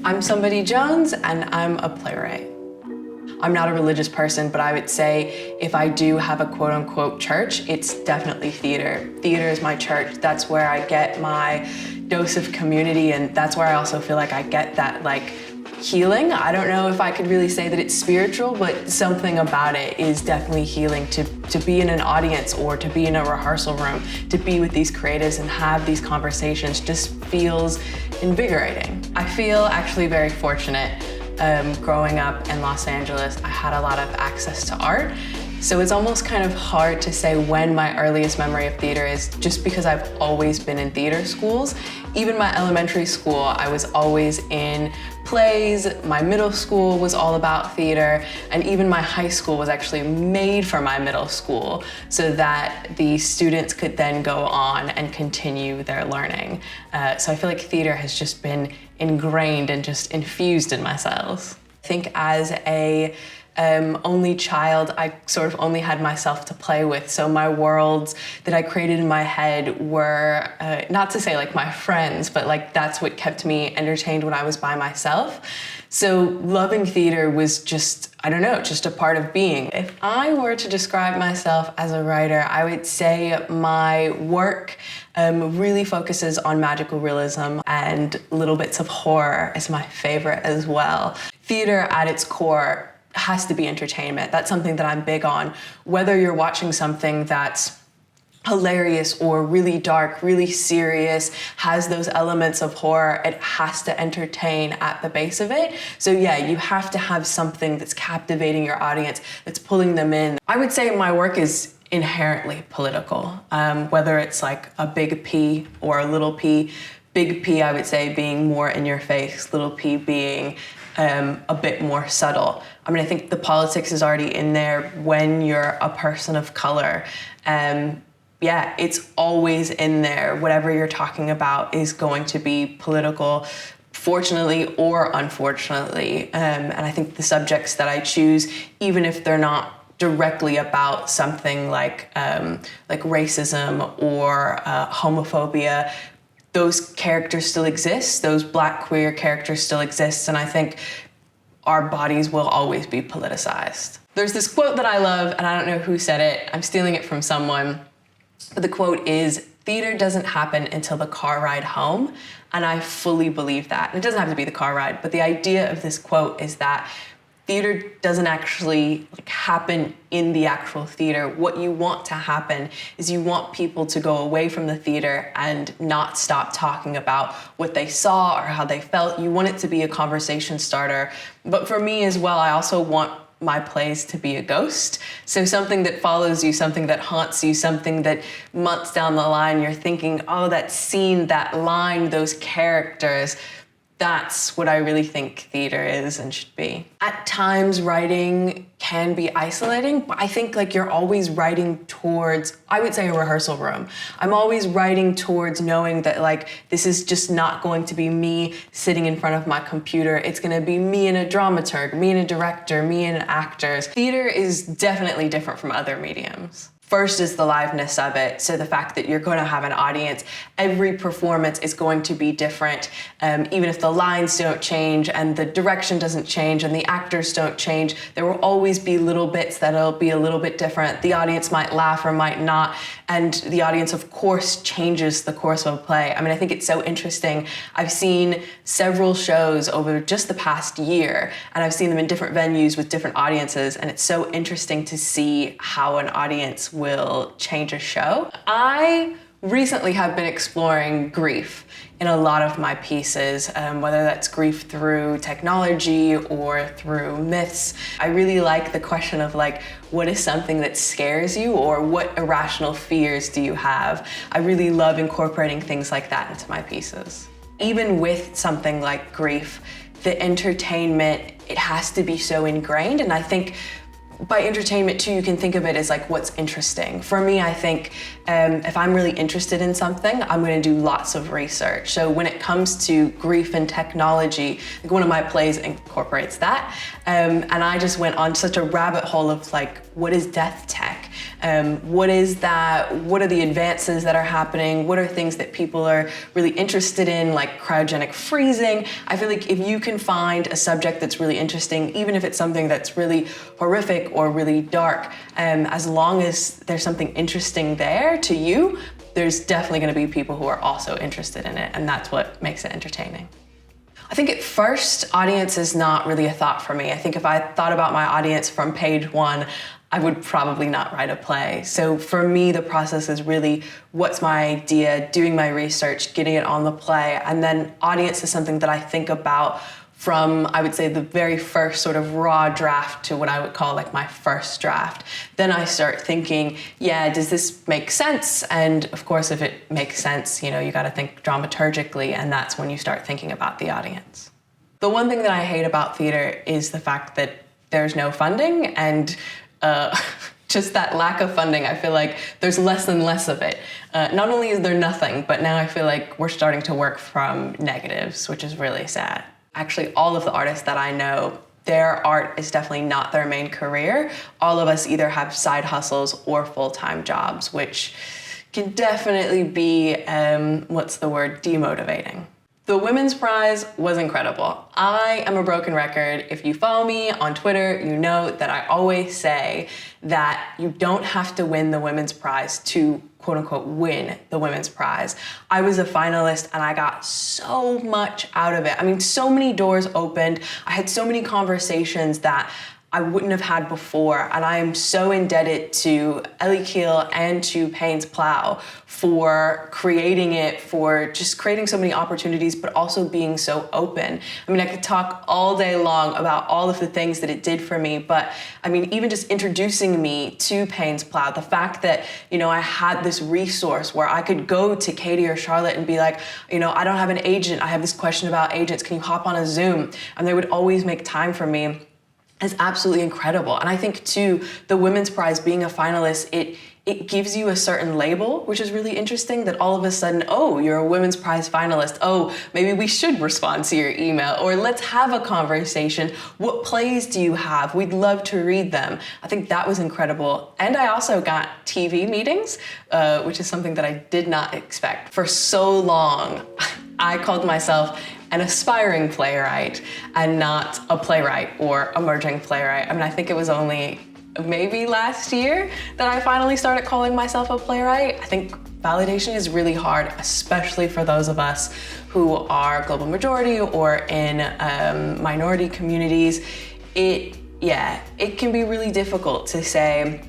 I'm Somebody Jones, and I'm a playwright. I'm not a religious person, but I would say if I do have a quote-unquote church, it's definitely theater. Theater is my church. That's where I get my dose of community, and that's where I also feel like I get that healing. I don't know if I could really say that it's spiritual, but something about it is definitely healing to be in an audience or to be in a rehearsal room, to be with these creatives and have these conversations just feels invigorating. I feel actually very fortunate. Growing up in Los Angeles, I had a lot of access to art. So it's almost kind of hard to say when my earliest memory of theater is, just because I've always been in theater schools. Even my elementary school, I was always in plays. My middle school was all about theater, and even my high school was actually made for my middle school so that the students could then go on and continue their learning. So I feel like theater has just been ingrained and just infused in my cells. I think as a only child, I sort of only had myself to play with. So my worlds that I created in my head were, not to say like my friends, but that's what kept me entertained when I was by myself. So loving theater was just, I don't know, just a part of being. If I were to describe myself as a writer, I would say my work really focuses on magical realism, and little bits of horror is my favorite as well. Theater at its core has to be entertainment. That's something that I'm big on. Whether you're watching something that's hilarious or really dark, really serious, has those elements of horror, it has to entertain at the base of it. So yeah, you have to have something that's captivating your audience, that's pulling them in. I would say my work is inherently political, whether it's like a big P or a little p. Big P, I would say, being more in your face, little p being a bit more subtle. I mean, I think the politics is already in there when you're a person of color. Yeah, it's always in there. Whatever you're talking about is going to be political, fortunately or unfortunately. And I think the subjects that I choose, even if they're not directly about something like racism or homophobia, those characters still exist, those Black queer characters still exist, and I think our bodies will always be politicized. There's this quote that I love, and I don't know who said it, I'm stealing it from someone, but the quote is, "Theater doesn't happen until the car ride home," and I fully believe that. And it doesn't have to be the car ride, but the idea of this quote is that theater doesn't actually happen in the actual theater. What you want to happen is you want people to go away from the theater and not stop talking about what they saw or how they felt. You want it to be a conversation starter. But for me as well, I also want my plays to be a ghost. So something that follows you, something that haunts you, something that months down the line you're thinking, oh, that scene, that line, those characters, that's what I really think theater is and should be. At times, writing can be isolating, but I think you're always writing towards, I would say, a rehearsal room. I'm always writing towards knowing that this is just not going to be me sitting in front of my computer. It's gonna be me and a dramaturg, me and a director, me and actors. Theater is definitely different from other mediums. First is the liveness of it. So the fact that you're going to have an audience, every performance is going to be different. Even if the lines don't change and the direction doesn't change and the actors don't change, there will always be little bits that'll be a little bit different. The audience might laugh or might not. And the audience, of course, changes the course of a play. I mean, I think it's so interesting. I've seen several shows over just the past year, and I've seen them in different venues with different audiences, and it's so interesting to see how an audience will change a show. I recently have been exploring grief in a lot of my pieces, whether that's grief through technology or through myths. I really like the question of what is something that scares you, or what irrational fears do you have? I really love incorporating things like that into my pieces. Even with something like grief, the entertainment, it has to be so ingrained, and I think by entertainment too, you can think of it as what's interesting. For me, I think if I'm really interested in something, I'm gonna do lots of research. So when it comes to grief and technology, one of my plays incorporates that. And I just went on such a rabbit hole of what is death tech? What is that? What are the advances that are happening? What are things that people are really interested in, like cryogenic freezing? I feel like if you can find a subject that's really interesting, even if it's something that's really horrific or really dark, as long as there's something interesting there to you, there's definitely going to be people who are also interested in it, and that's what makes it entertaining. I think at first, audience is not really a thought for me. I think if I thought about my audience from page one, I would probably not write a play. So for me, the process is really, what's my idea, doing my research, getting it on the play, and then audience is something that I think about from, I would say, the very first sort of raw draft to what I would call like my first draft. Then I start thinking, yeah, does this make sense? And of course, if it makes sense, you got to think dramaturgically, and that's when you start thinking about the audience. The one thing that I hate about theater is the fact that there's no funding, and just that lack of funding. I feel like there's less and less of it. Not only is there nothing, but now I feel like we're starting to work from negatives, which is really sad. Actually, all of the artists that I know, their art is definitely not their main career. All of us either have side hustles or full-time jobs, which can definitely be, demotivating. The Women's Prize was incredible. I am a broken record. If you follow me on Twitter, you know that I always say that you don't have to win the Women's Prize to quote unquote win the Women's Prize. I was a finalist and I got so much out of it. I mean, so many doors opened. I had so many conversations that I wouldn't have had before, and I am so indebted to Ellie Keel and to Payne's Plow for creating it, for just creating so many opportunities, but also being so open. I mean, I could talk all day long about all of the things that it did for me, but I mean, even just introducing me to Payne's Plow, the fact that, I had this resource where I could go to Katie or Charlotte and be like, I don't have an agent, I have this question about agents, can you hop on a Zoom? And they would always make time for me. Is absolutely incredible. And I think too, the Women's Prize being a finalist, it gives you a certain label, which is really interesting, that all of a sudden, oh, you're a Women's Prize finalist. Oh, maybe we should respond to your email, or let's have a conversation. What plays do you have? We'd love to read them. I think that was incredible. And I also got TV meetings, which is something that I did not expect. For so long, I called myself an aspiring playwright and not a playwright or emerging playwright. I mean, I think it was only maybe last year that I finally started calling myself a playwright. I think validation is really hard, especially for those of us who are global majority or in minority communities. It can be really difficult to say,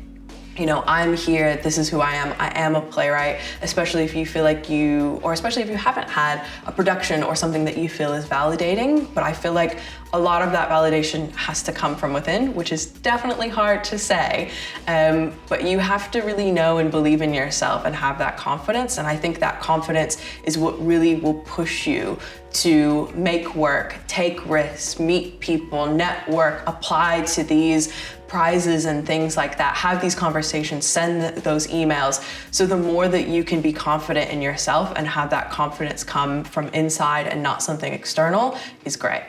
I'm here, this is who I am a playwright, especially if you feel like especially if you haven't had a production or something that you feel is validating. But I feel like a lot of that validation has to come from within, which is definitely hard to say. But you have to really know and believe in yourself and have that confidence. And I think that confidence is what really will push you to make work, take risks, meet people, network, apply to these prizes and things like that, have these conversations, send those emails. So the more that you can be confident in yourself and have that confidence come from inside and not something external is great.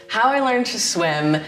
How I learned to swim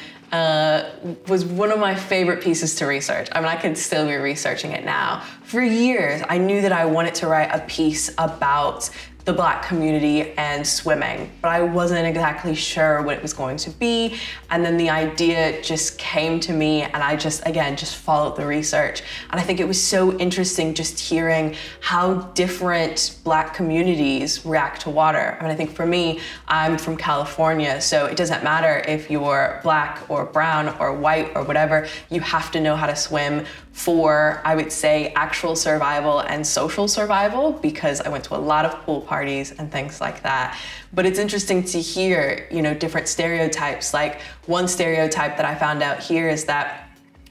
was one of my favorite pieces to research. I mean, I could still be researching it now. For years, I knew that I wanted to write a piece about the Black community and swimming, but I wasn't exactly sure what it was going to be. And then the idea just came to me, and I just followed the research. And I think it was so interesting just hearing how different Black communities react to water. I mean, I think for me, I'm from California, so it doesn't matter if you're Black or brown or white or whatever, you have to know how to swim for, I would say, actual survival and social survival, because I went to a lot of pool parties and things like that. But it's interesting to hear, different stereotypes. Like, one stereotype that I found out here is that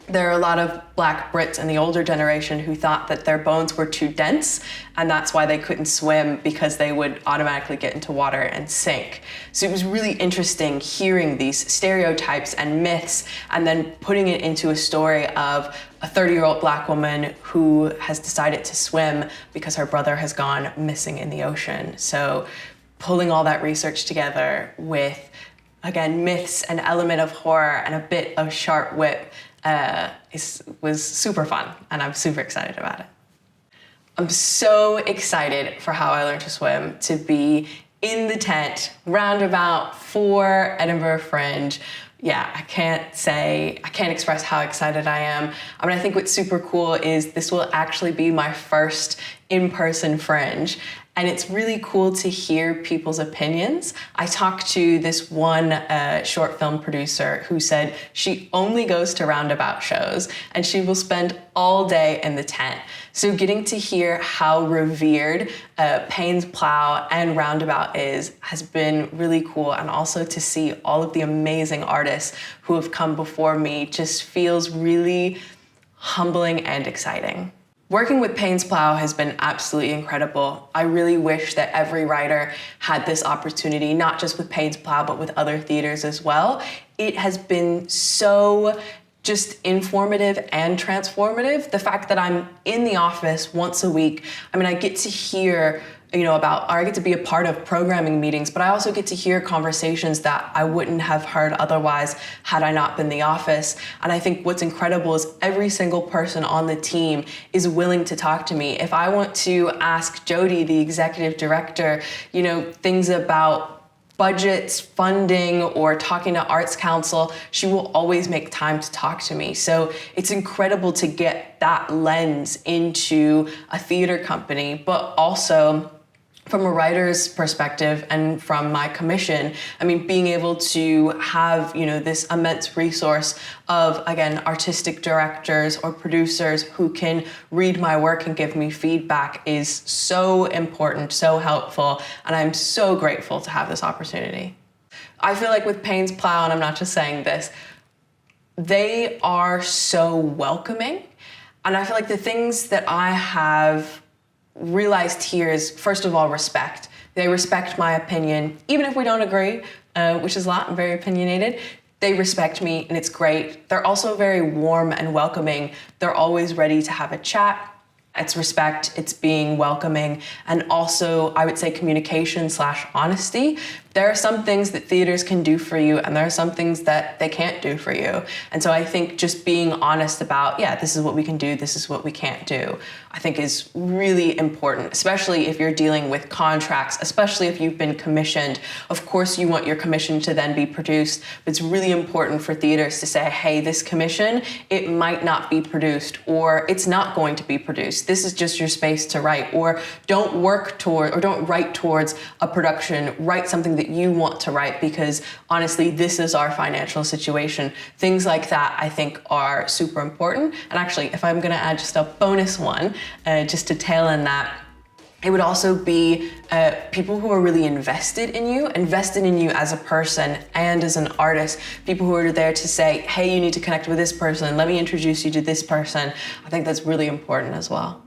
there are a lot of Black Brits in the older generation who thought that their bones were too dense, and that's why they couldn't swim, because they would automatically get into water and sink. So it was really interesting hearing these stereotypes and myths, and then putting it into a story of a 30-year-old Black woman who has decided to swim because her brother has gone missing in the ocean. So pulling all that research together with, again, myths, an element of horror, and a bit of sharp wit, was super fun, and I'm super excited about it. I'm so excited for How I Learned to Swim to be in the tent roundabout for Edinburgh Fringe. Yeah, I can't express how excited I am. I mean, I think what's super cool is this will actually be my first in-person Fringe. And it's really cool to hear people's opinions. I talked to this one short film producer who said she only goes to roundabout shows and she will spend all day in the tent. So getting to hear how revered Payne's Plow and Roundabout has been really cool. And also to see all of the amazing artists who have come before me just feels really humbling and exciting. Working with Payne's Plow has been absolutely incredible. I really wish that every writer had this opportunity, not just with Payne's Plow, but with other theaters as well. It has been so just informative and transformative. The fact that I'm in the office once a week, I mean, I get to hear I get to be a part of programming meetings, but I also get to hear conversations that I wouldn't have heard otherwise had I not been in the office. And I think what's incredible is every single person on the team is willing to talk to me. If I want to ask Jody, the executive director, things about budgets, funding, or talking to Arts Council, she will always make time to talk to me. So it's incredible to get that lens into a theater company, but also from a writer's perspective and from my commission, I mean, being able to have, this immense resource of, again, artistic directors or producers who can read my work and give me feedback is so important, so helpful, and I'm so grateful to have this opportunity. I feel like with Payne's Plow, and I'm not just saying this, they are so welcoming, and I feel like the things that I have realized here is, first of all, respect. They respect my opinion, even if we don't agree, which is a lot. I'm very opinionated. They respect me, and it's great. They're also very warm and welcoming. They're always ready to have a chat. It's respect, it's being welcoming, and also, I would say, communication/honesty. There are some things that theaters can do for you, and there are some things that they can't do for you. And so I think just being honest about, this is what we can do, this is what we can't do, I think is really important, especially if you're dealing with contracts, especially if you've been commissioned. Of course, you want your commission to then be produced, but it's really important for theaters to say, hey, this commission, it might not be produced, or it's not going to be produced. This is just your space to write, or don't write towards a production, write something that you want to write, because honestly, this is our financial situation. Things like that, I think, are super important. And actually, if I'm gonna add just a bonus one, just to tail in that, it would also be people who are really invested in you as a person and as an artist, people who are there to say, hey, you need to connect with this person, let me introduce you to this person. I think that's really important as well.